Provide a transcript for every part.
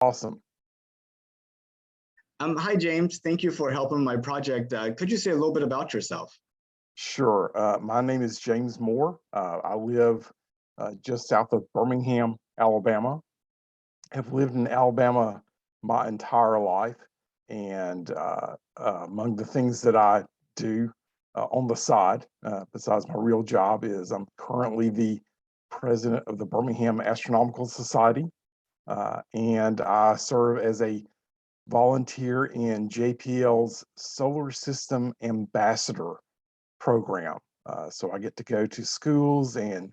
Awesome. Hi, James. Thank you for helping my project. Could you say a little bit about yourself? Sure. My name is James Moore. I live just south of Birmingham, Alabama. Have lived in Alabama my entire life, and among the things that I do on the side, besides my real job, is I'm currently the president of the Birmingham Astronomical Society, and I serve as a volunteer in JPL's Solar System Ambassador program. So I get to go to schools and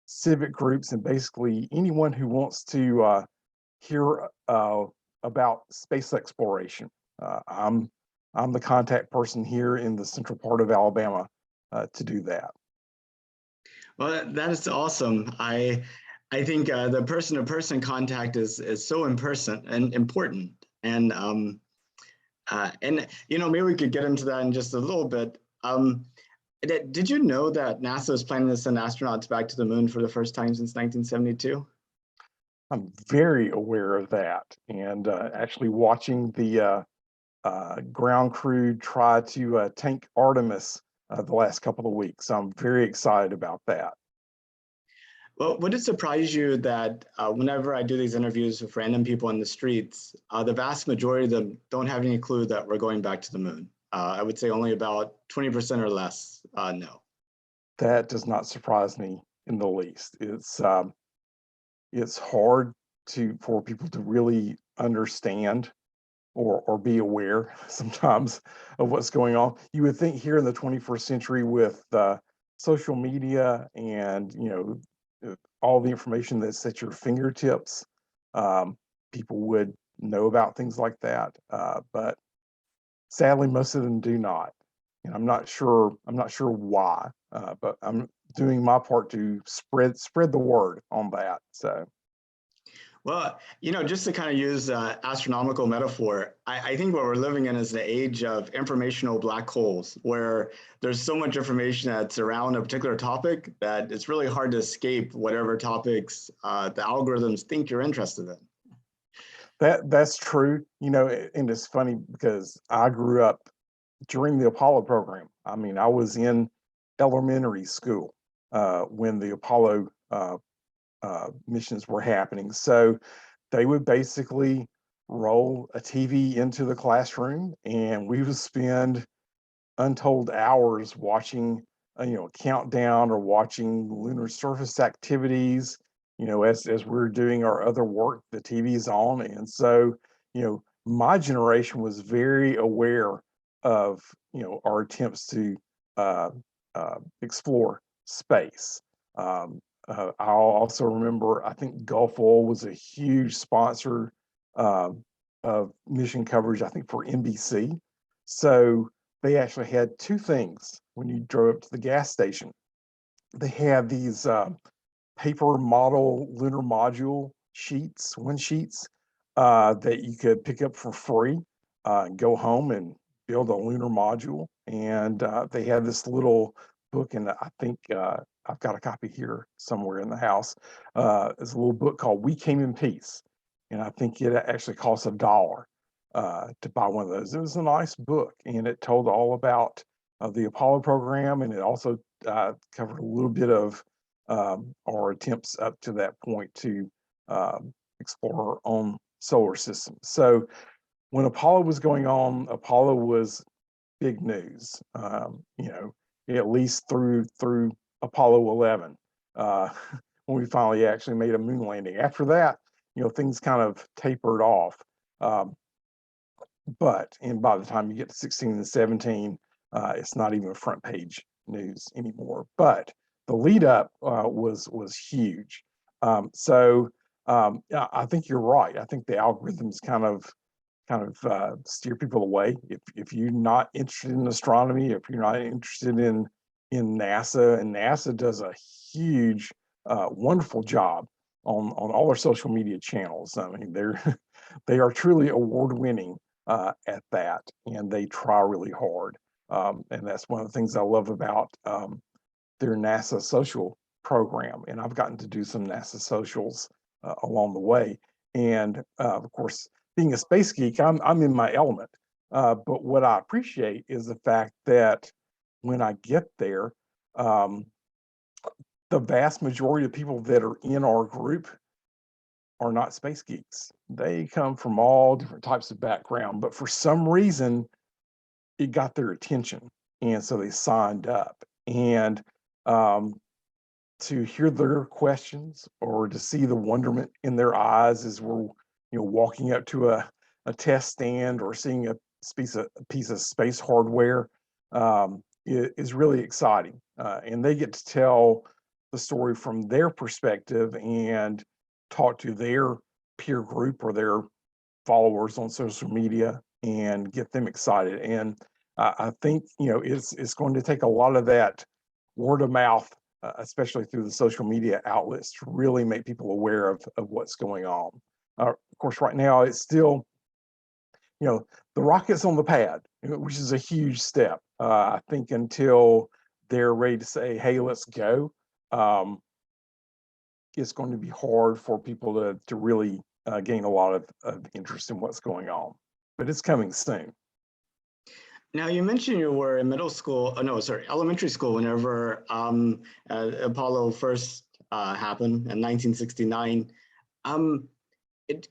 civic groups and basically anyone who wants to hear about space exploration. Uh, I'm I'm the contact person here in the central part of Alabama to do that. Well, that is awesome. I think the person-to-person contact is so important and important. And maybe we could get into that in just a little bit. Did you know that NASA is planning to send astronauts back to the moon for the first time since 1972? I'm very aware of that, and actually watching the ground crew try to tank Artemis the last couple of weeks. So I'm very excited about that. Well, would it surprise you that whenever I do these interviews with random people in the streets, the vast majority of them don't have any clue that we're going back to the moon? I would say only about 20% or less know. That does not surprise me in the least. It's hard to for people to really understand or be aware sometimes of what's going on. You would think here in the 21st century with social media and all the information that's at your fingertips, um, people would know about things like that. But sadly, most of them do not, and I'm not sure why. But I'm doing my part to spread the word on that. So Well, just to kind of use astronomical metaphor, I think what we're living in is the age of informational black holes, where there's so much information that's around a particular topic that it's really hard to escape whatever topics the algorithms think you're interested in. that's true. And it's funny because I grew up during the Apollo program. I mean, I was in elementary school when the Apollo missions were happening. So they would basically roll a TV into the classroom, and we would spend untold hours watching, a countdown or watching lunar surface activities. As we're doing our other work, the TV's on, and so my generation was very aware of our attempts to uh, explore space. Um, I'll also remember, I think Gulf Oil was a huge sponsor uh, of mission coverage, I think for NBC. So they actually had two things when you drove up to the gas station. They had these paper model lunar module sheets, wind sheets, that you could pick up for free, and go home and build a lunar module. And they had this little book, and I think I've got a copy here somewhere in the house. It's a little book called "We Came in Peace," and I think it actually costs $1 to buy one of those. It was a nice book, and it told all about the Apollo program, and it also covered a little bit of our attempts up to that point to explore our own solar system. So when Apollo was going on, Apollo was big news. At least through Apollo 11, uh, when we finally actually made a moon landing. After that, things kind of tapered off. Um, and by the time you get to 16 and 17, it's not even front page news anymore. But the lead up was huge. Yeah, I think you're right. I think the algorithms kind of steer people away. If you're not interested in astronomy, if you're not interested in NASA, and NASA does a huge, wonderful job on all their social media channels. I mean, they are truly award winning at that, and they try really hard. And that's one of the things I love about their NASA social program. And I've gotten to do some NASA socials along the way. And of course, being a space geek, I'm in my element. But what I appreciate is the fact that when I get there, um, the vast majority of people that are in our group are not space geeks. They come from all different types of background, but for some reason, it got their attention, and so they signed up. And um, to hear their questions or to see the wonderment in their eyes as we're walking up to a test stand or seeing a piece of space hardware is really exciting, and they get to tell the story from their perspective and talk to their peer group or their followers on social media and get them excited. And I think it's going to take a lot of that word of mouth, especially through the social media outlets, to really make people aware of what's going on. Of course, right now it's still the rocket's on the pad, which is a huge step. I think until they're ready to say, "Hey, let's go," um, it's going to be hard for people to really gain a lot of interest in what's going on. But it's coming soon. Now, you mentioned you were in middle school, oh, no, sorry, elementary school whenever Apollo first happened in 1969. Um, it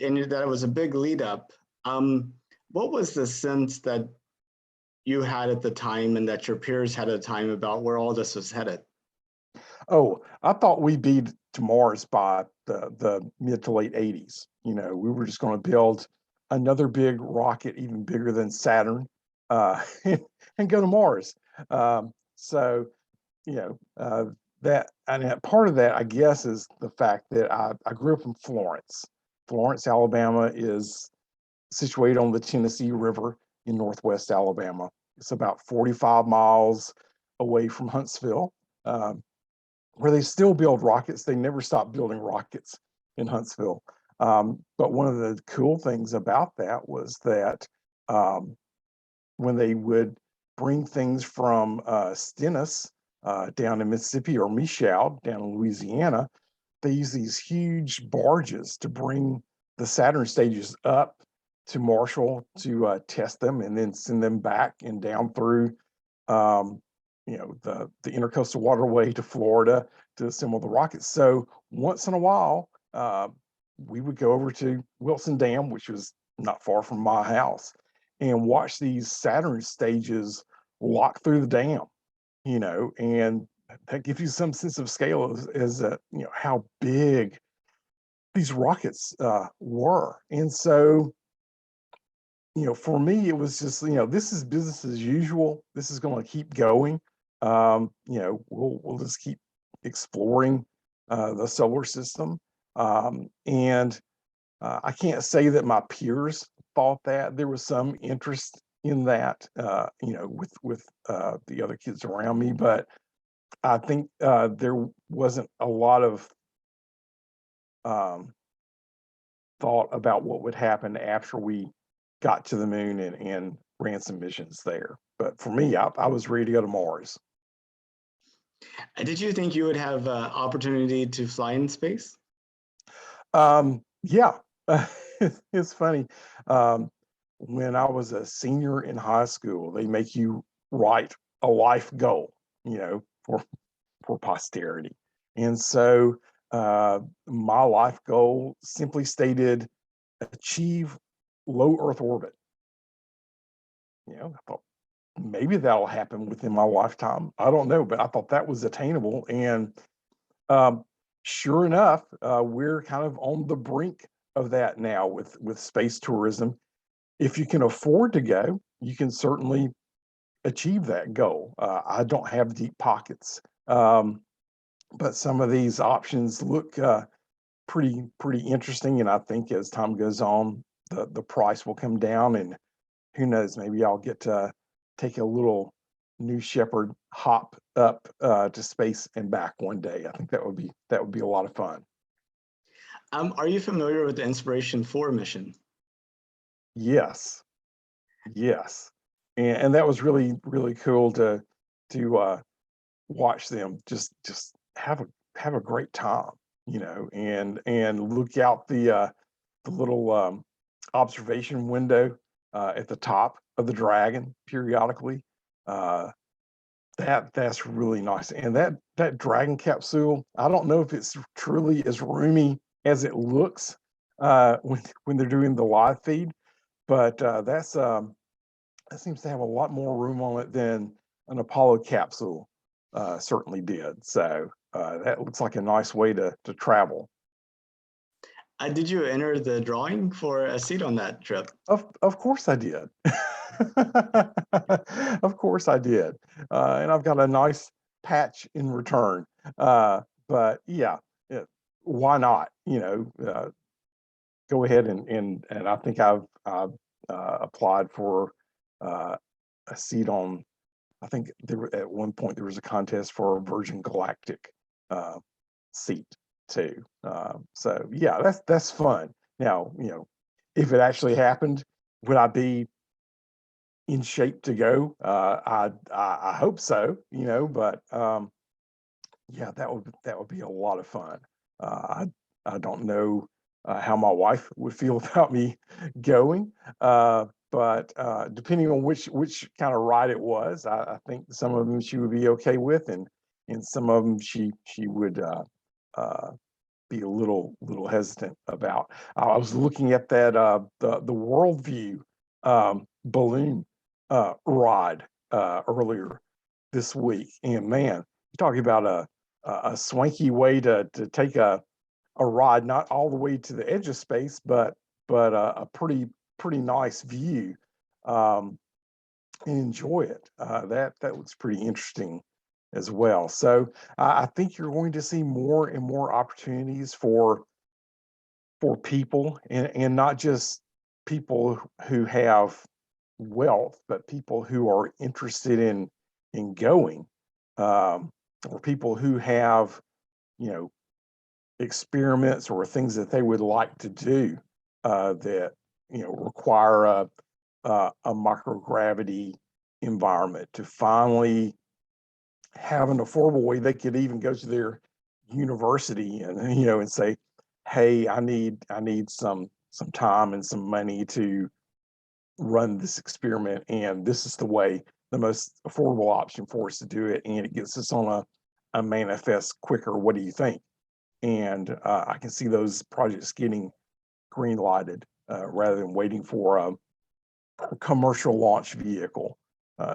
and that it was a big lead up. What was the sense that you had at the time and that your peers had at the time about where all this was headed? Oh, I thought we'd be to Mars by the mid to late 80s. We were just going to build another big rocket, even bigger than Saturn, and go to Mars. So, you know, uh, that and part of that, I guess, is the fact that I grew up in Florence. Florence, Alabama is situated on the Tennessee River in northwest Alabama. It's about 45 miles away from Huntsville. Um, where they still build rockets. They never stop building rockets in Huntsville. But one of the cool things about that was that um, when they would bring things from Stennis down in Mississippi or Michoud down in Louisiana, they use these huge barges to bring the Saturn stages up to Marshall to test them and then send them back and down through um, the intercoastal waterway to Florida to assemble the rockets. So once in a while, we would go over to Wilson Dam, which was not far from my house, and watch these Saturn stages lock through the dam. And that gives you some sense of scale as how big these rockets were. And so for me, it was just, this is business as usual. This is going to keep going. We'll just keep exploring the solar system. And I can't say that my peers thought that. There was some interest in that, with the other kids around me, but I think there wasn't a lot of um, thought about what would happen after we got to the moon and ran some missions there. But for me, I was ready to go to Mars. Did you think you would have opportunity to fly in space? Yeah, it's funny. Um, when I was a senior in high school, they make you write a life goal, for posterity. And so my life goal simply stated achieve low Earth orbit. I thought maybe that'll happen within my lifetime. I don't know, but I thought that was attainable. And um, sure enough, we're kind of on the brink of that now with space tourism. If you can afford to go, you can certainly achieve that goal. I don't have deep pockets, but some of these options look pretty interesting. And I think as time goes on, the price will come down, and who knows, maybe I'll get to take a little New Shepard hop up to space and back one day. I think that would be a lot of fun. Are you familiar with the Inspiration 4 mission? Yes, yes, and that was really cool to watch them just have a great time. and look out the little observation window at the top of the Dragon periodically. Uh, that's really nice. And that Dragon capsule, I don't know if it's truly as roomy as it looks when they're doing the live feed, but that seems to have a lot more room on it than an Apollo capsule certainly did. So that looks like a nice way to travel. Did you enter the drawing for a seat on that trip? Of course I did. Of course I did. And I've got a nice patch in return. But yeah, why not? Go ahead and I think I've applied for uh, a seat on. I think at one point there was a contest for a Virgin Galactic uh, seat too. So yeah, that's fun. Now, if it actually happened, would I be in shape to go? I hope so. But yeah, that would be a lot of fun. I don't know how my wife would feel about me going, but depending on which kind of ride it was, I think some of them she would be okay with, and some of them she would uh, be a little hesitant about. I was looking at that the Worldview balloon ride earlier this week, and man, you're talking about a swanky way to take a ride, not all the way to the edge of space, but a pretty nice view, um, and enjoy it. That looks pretty interesting as well. So I think you're going to see more and more opportunities for people, and not just people who have wealth, but people who are interested in going, um, or people who have you know experiments or things that they would like to do that require a microgravity environment to finally have an affordable way they could even go to their university and say, hey, I need some time and some money to run this experiment, and this is the most affordable option for us to do it, and it gets us on a manifest quicker. What do you think? And I can see those projects getting green lighted rather than waiting for a commercial launch vehicle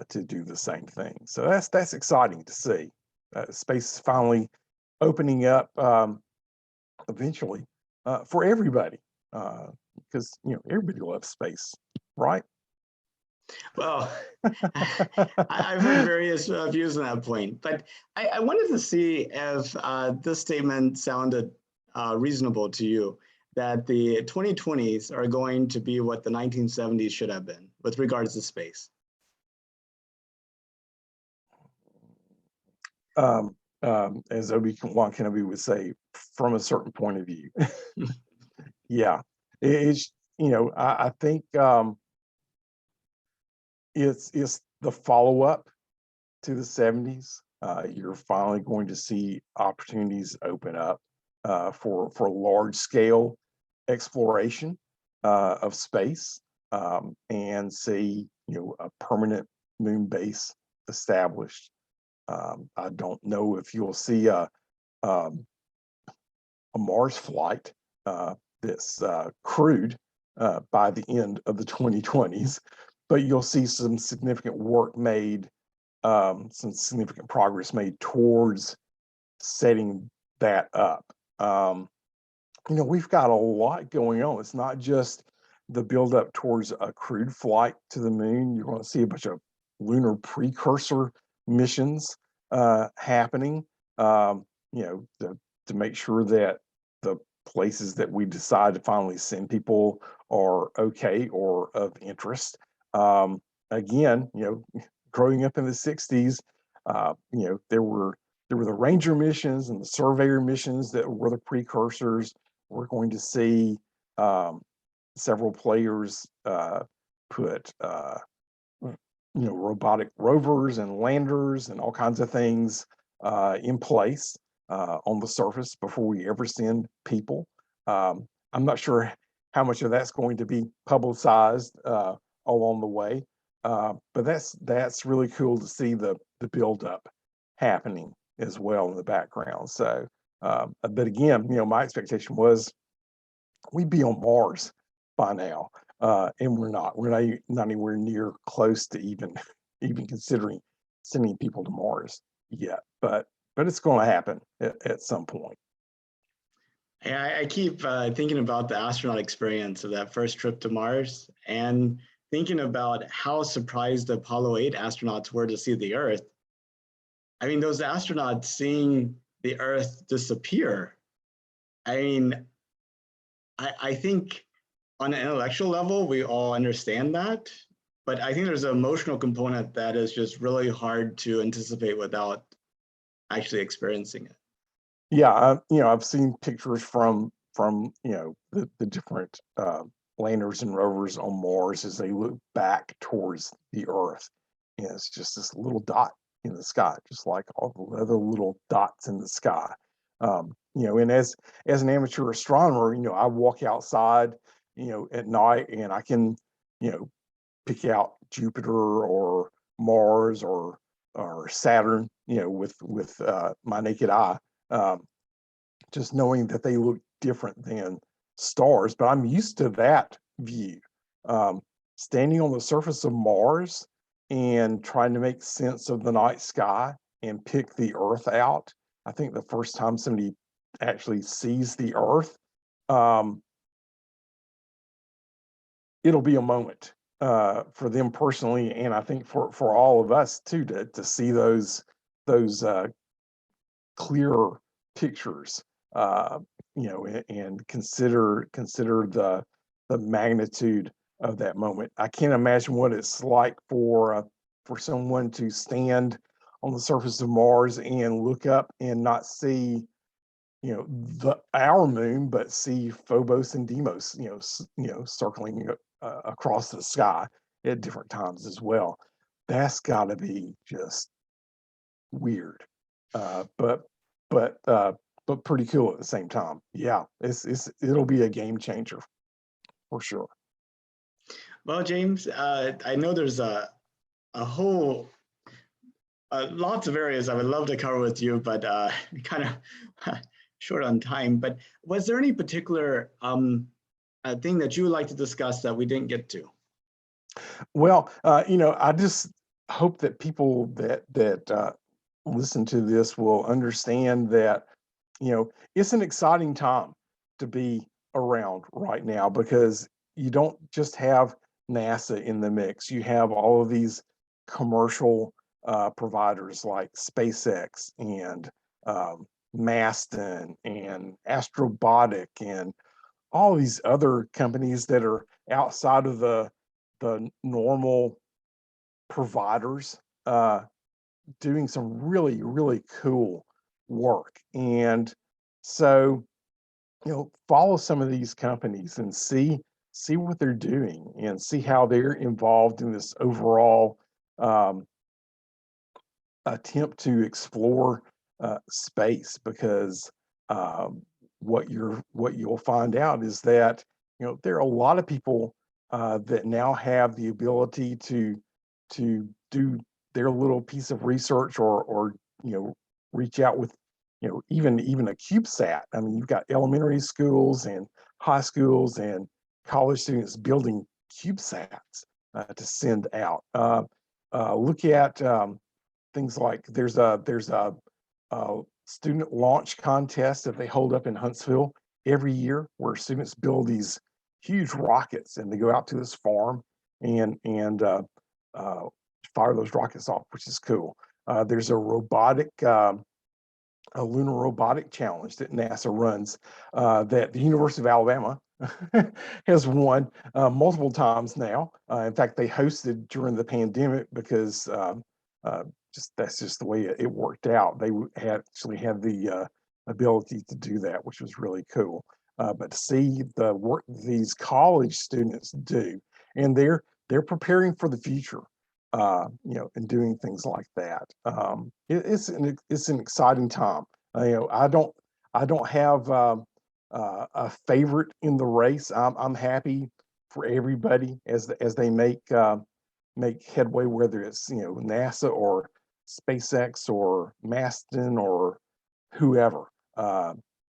to do the same thing. So that's exciting to see. Space is finally opening up eventually for everybody, because everybody loves space, right? Well, I've heard various views on that point, but I wanted to see if this statement sounded reasonable to you, that the 2020s are going to be what the 1970s should have been with regards to space. As Obi-Wan Kenobi would say, from a certain point of view. Yeah, it's I think it's the follow up to the 70s. You're finally going to see opportunities open up for large scale exploration of space, and see a permanent moon base established. I don't know if you'll see um, a Mars flight that's crewed by the end of the 2020s, but you'll see some significant work made, some significant progress made towards setting that up. We've got a lot going on. It's not just the build up towards a crewed flight to the moon. You're going to see a bunch of lunar precursor missions happening, to make sure that the places that we decide to finally send people are okay or of interest. Again, growing up in the 60s, there were the Ranger missions and the Surveyor missions that were the precursors. We're going to see several players put robotic rovers and landers and all kinds of things in place. on the surface before we ever send people. I'm not sure how much of that's going to be publicized along the way, but that's really cool to see the buildup happening as well in the background. So, but again, my expectation was we'd be on Mars by now, and we're not. We're not anywhere near close to even even considering sending people to Mars yet. But it's going to happen at some point. I keep thinking about the astronaut experience of that first trip to Mars and thinking about how surprised the Apollo 8 astronauts were to see the Earth. I mean, those astronauts seeing the Earth disappear. I mean, I think on an intellectual level, we all understand that. But I think there's an emotional component that is just really hard to anticipate without actually experiencing it. Yeah, I've seen pictures from the different landers and rovers on Mars as they look back towards the Earth, and it's just this little dot in the sky, just like all the other little dots in the sky. And as an amateur astronomer, I walk outside, at night, and I can, pick out Jupiter or Mars or Saturn, with my naked eye. Um, just knowing that they look different than stars, but I'm used to that view. Um, Standing on the surface of Mars and trying to make sense of the night sky and pick the Earth out. I think the first time somebody actually sees the Earth, um, it'll be a moment for them personally, and I think for all of us too to see those clearer pictures, uh, and consider the magnitude of that moment. I can't imagine what it's like for someone to stand on the surface of Mars and look up and not see, the our moon, but see Phobos and Deimos, circling across the sky at different times as well. That's got to be just weird, uh, but but uh, but pretty cool at the same time. Yeah, it'll be a game changer for sure. Well, James, I know there's a whole lots of areas I would love to cover with you, but kind of short on time. But was there any particular thing that you would like to discuss that we didn't get to? Well, I just hope that people that listen to this will understand that it's an exciting time to be around right now because you don't just have NASA in the mix. You have all of these commercial providers like SpaceX and Maston and Astrobotic and all these other companies that are outside of the normal providers, doing some really, really cool work. And so, follow some of these companies and see what they're doing and see how they're involved in this overall um, attempt to explore space. Because um, what you'll find out is that there are a lot of people that now have the ability to do their little piece of research or reach out with even a CubeSat. I mean, you've got elementary schools and high schools and college students building CubeSats to send out. Look at things like there's a student launch contest that they hold up in Huntsville every year, where students build these huge rockets and they go out to this farm and uh, fire those rockets off, which is cool. There's a lunar robotic challenge that NASA runs, that the University of Alabama has won multiple times now. In fact, they hosted during the pandemic because uh, just that's just the way it worked out. They actually had the ability to do that, which was really cool. But to see the work these college students do, and they're preparing for the future, and doing things like that. It's an exciting time I don't have a favorite in the race. I'm happy for everybody as they make headway, whether it's NASA or SpaceX or Maston or whoever.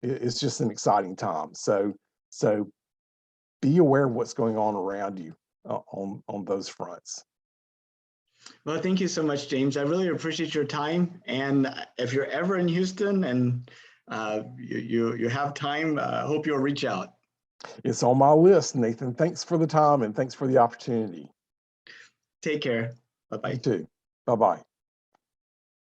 It's just an exciting time. So be aware of what's going on around you on those fronts. Well, thank you so much, James. I really appreciate your time. And if you're ever in Houston and you have time, I hope you'll reach out. It's on my list, Nathan. Thanks for the time and thanks for the opportunity. Take care. You Bye-bye. too. Bye-bye.